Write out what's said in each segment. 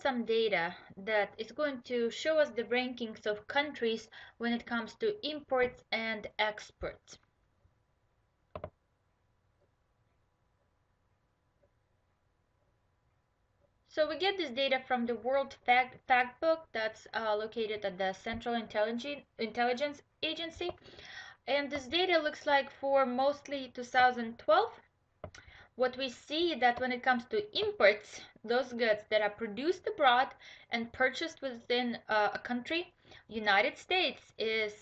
some data that is going to show us the rankings of countries when it comes to imports and exports. So we get this data from the World Factbook that's located at the Central Intelligence Agency. And this data looks like for mostly 2012. What we see that when it comes to imports, those goods that are produced abroad and purchased within a country, United States is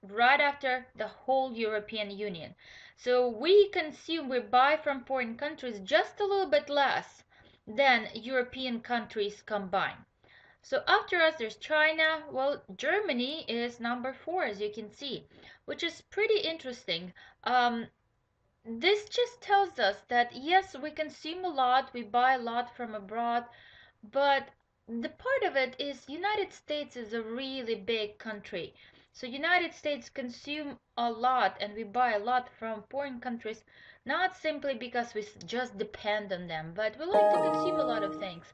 right after the whole European Union. So we buy from foreign countries just a little bit less than European countries combined. So after us, there's China. Well, Germany is number 4, as you can see, which is pretty interesting. This just tells us that yes, we consume a lot, we buy a lot from abroad, but the part of it is United States is a really big country. So United States consume a lot and we buy a lot from foreign countries, not simply because we just depend on them, but we like to consume a lot of things.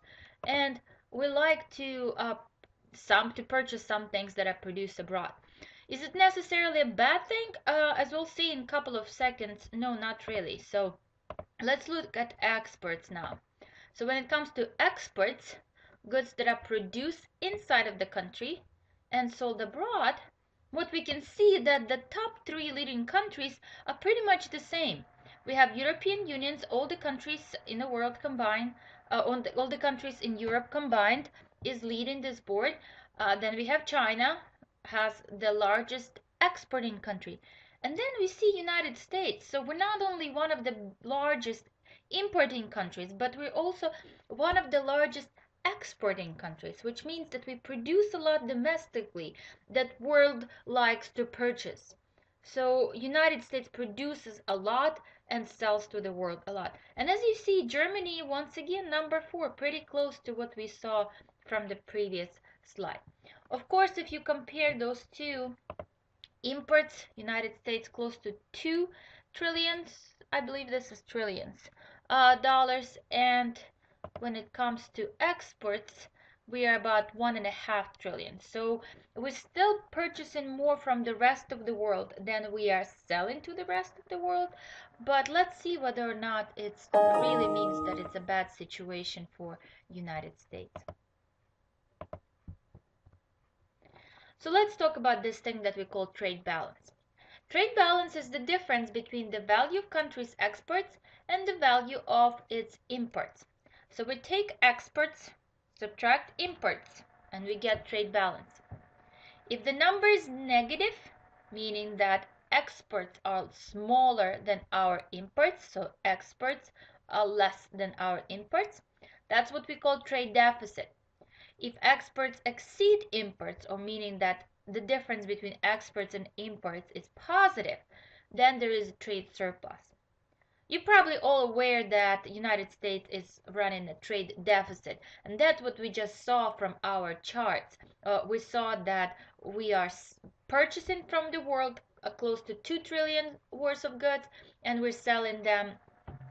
And we like to purchase some things that are produced abroad. Is it necessarily a bad thing? As we'll see in a couple of seconds, no, not really. So let's look at exports now. So when it comes to exports, goods that are produced inside of the country and sold abroad, what we can see that the top 3 leading countries are pretty much the same. We have European Unions, all the countries in the world combined, all the countries in Europe combined is leading this board. Then we have China, has the largest exporting country. And then we see United States. So we're not only one of the largest importing countries, but we're also one of the largest exporting countries, which means that we produce a lot domestically that world likes to purchase. So United States produces a lot and sells to the world a lot. And as you see, Germany once again number 4, pretty close to what we saw from the previous slide. Of course, if you compare those two, imports, United States close to 2 trillions, I believe this is trillions, dollars, and when it comes to exports, we are about 1.5 trillion. So we're still purchasing more from the rest of the world than we are selling to the rest of the world. But let's see whether or not it really means that it's a bad situation for United States. So let's talk about this thing that we call trade balance. Trade balance is the difference between the value of country's exports and the value of its imports. So we take exports, subtract imports, and we get trade balance. If the number is negative, meaning that exports are smaller than our imports, so exports are less than our imports, that's what we call trade deficit. If exports exceed imports, or meaning that the difference between exports and imports is positive, then there is a trade surplus. You're probably all aware that the United States is running a trade deficit, and that's what we just saw from our charts. We saw that we are purchasing from the world close to 2 trillion worth of goods, and we're selling them,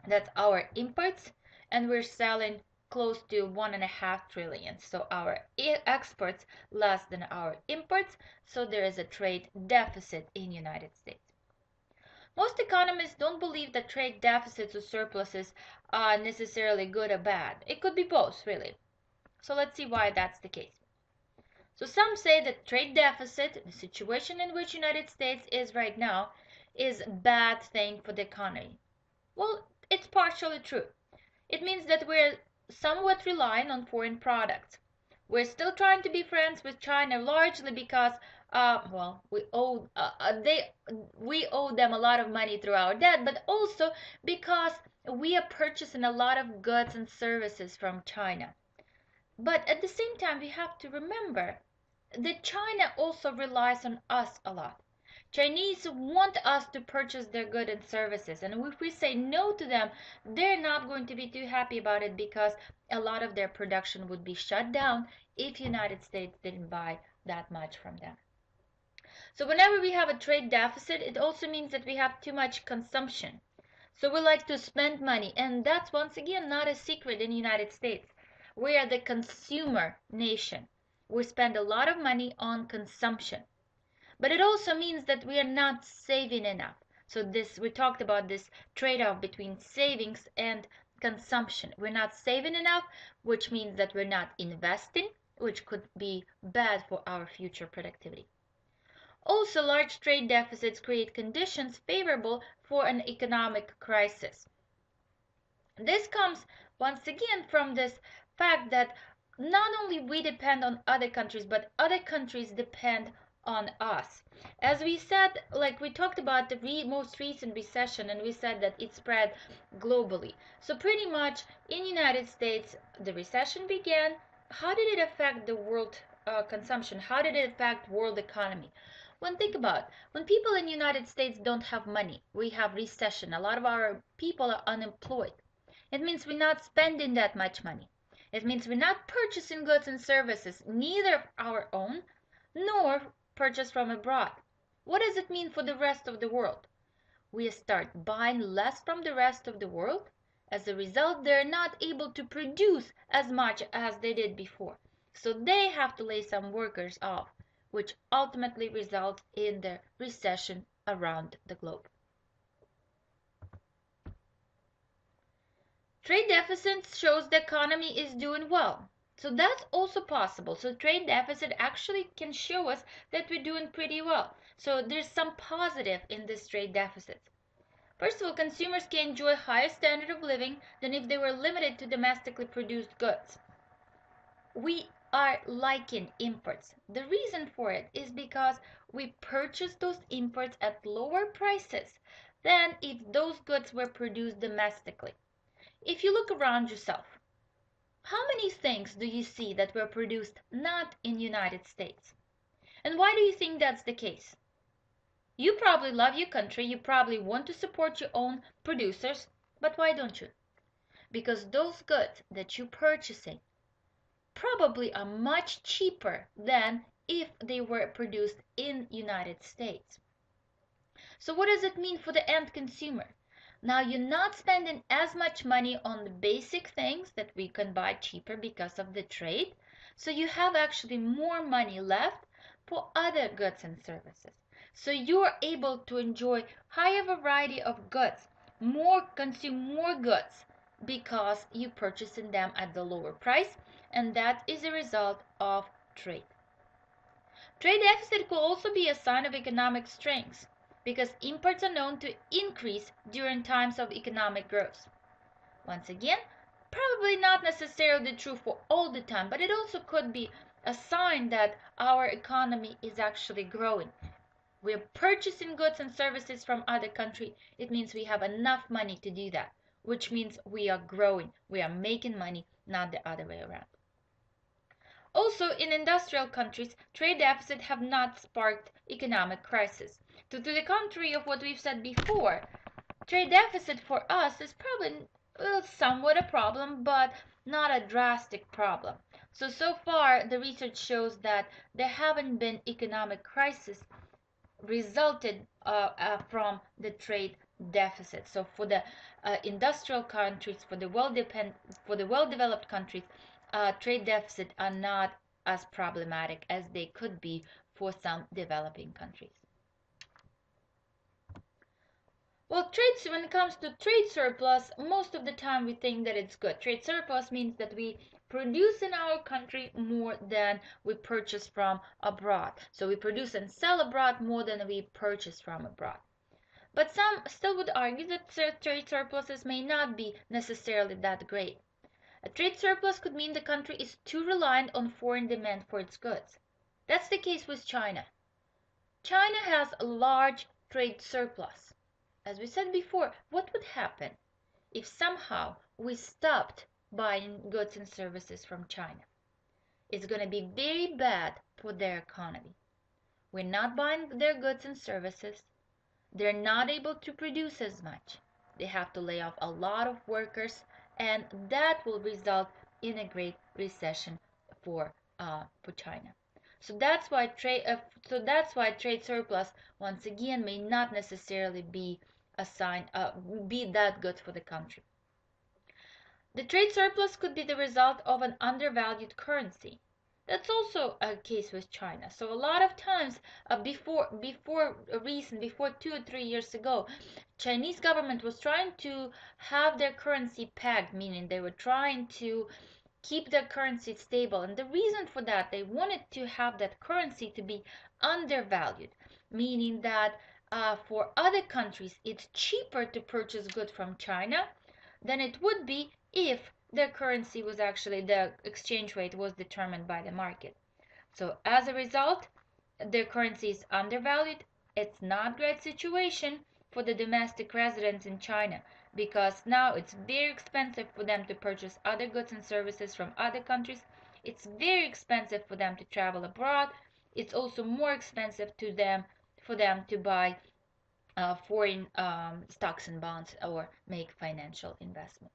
that's our imports, and we're selling close to 1.5 trillion. So our exports less than our imports, so there is a trade deficit in United States. Most economists don't believe that trade deficits or surpluses are necessarily good or bad. It could be both, really. So let's see why that's the case. So some say that trade deficit, the situation in which United States is right now, is a bad thing for the economy. Well, it's partially true. It means that we're somewhat relying on foreign products. We're still trying to be friends with China largely because, we owe them a lot of money through our debt, but also because we are purchasing a lot of goods and services from China. But at the same time, we have to remember that China also relies on us a lot. Chinese want us to purchase their goods and services, and if we say no to them, they're not going to be too happy about it because a lot of their production would be shut down if United States didn't buy that much from them. So whenever we have a trade deficit, it also means that we have too much consumption. So we like to spend money, and that's once again not a secret in the United States. We are the consumer nation. We spend a lot of money on consumption. But it also means that we are not saving enough. So we talked about this trade-off between savings and consumption. We're not saving enough, which means that we're not investing, which could be bad for our future productivity. Also, large trade deficits create conditions favorable for an economic crisis. This comes once again from this fact that not only we depend on other countries, but other countries depend on us. As we said, like we talked about the most recent recession, and we said that it spread globally. So pretty much in United States, the recession began. How did it affect the world consumption? How did it affect world economy? Think about it. When people in the United States don't have money, we have recession. A lot of our people are unemployed. It means we're not spending that much money. It means we're not purchasing goods and services, neither our own nor purchased from abroad. What does it mean for the rest of the world? We start buying less from the rest of the world. As a result, they're not able to produce as much as they did before. So they have to lay some workers off, which ultimately results in the recession around the globe. Trade deficits shows the economy is doing well. So that's also possible. So trade deficit actually can show us that we're doing pretty well. So there's some positive in this trade deficit. First of all, consumers can enjoy higher standard of living than if they were limited to domestically produced goods. We are liking imports. The reason for it is because we purchase those imports at lower prices than if those goods were produced domestically. If you look around yourself, how many things do you see that were produced not in the United States? And why do you think that's the case? You probably love your country, you probably want to support your own producers, but why don't you? Because those goods that you're purchasing probably are much cheaper than if they were produced in the United States. So what does it mean for the end consumer? Now you're not spending as much money on the basic things that we can buy cheaper because of the trade. So you have actually more money left for other goods and services. So you're able to enjoy higher variety of goods, consume more goods because you're purchasing them at the lower price, and that is a result of trade. Trade deficit could also be a sign of economic strength, because imports are known to increase during times of economic growth. Once again, probably not necessarily true for all the time, but it also could be a sign that our economy is actually growing. We're purchasing goods and services from other countries. It means we have enough money to do that, which means we are growing. We are making money, not the other way around. Also, in industrial countries, trade deficits have not sparked economic crisis. To the contrary of what we've said before, trade deficit for us is probably somewhat a problem, but not a drastic problem. So far, the research shows that there haven't been economic crisis resulted from the trade deficit. So for the industrial countries, for the well-developed countries, trade deficits are not as problematic as they could be for some developing countries. Well, when it comes to trade surplus, most of the time we think that it's good. Trade surplus means that we produce in our country more than we purchase from abroad. So we produce and sell abroad more than we purchase from abroad. But some still would argue that trade surpluses may not be necessarily that great. A trade surplus could mean the country is too reliant on foreign demand for its goods. That's the case with China. China has a large trade surplus. As we said before, what would happen if somehow we stopped buying goods and services from China? It's going to be very bad for their economy. We're not buying their goods and services. They're not able to produce as much. They have to lay off a lot of workers, and that will result in a great recession for China. So that's why trade surplus once again may not necessarily be a sign be that good for the country. The trade surplus could be the result of an undervalued currency. That's also a case with China. So a lot of times, before 2 or 3 years ago, Chinese government was trying to have their currency pegged, meaning they were trying to keep their currency stable. And the reason for that, they wanted to have that currency to be undervalued, meaning that for other countries, it's cheaper to purchase goods from China than it would be if their currency was actually, the exchange rate was determined by the market. So as a result, their currency is undervalued. It's not a great situation for the domestic residents in China because now it's very expensive for them to purchase other goods and services from other countries. It's very expensive for them to travel abroad. It's also more expensive to them for them to buy foreign stocks and bonds or make financial investment.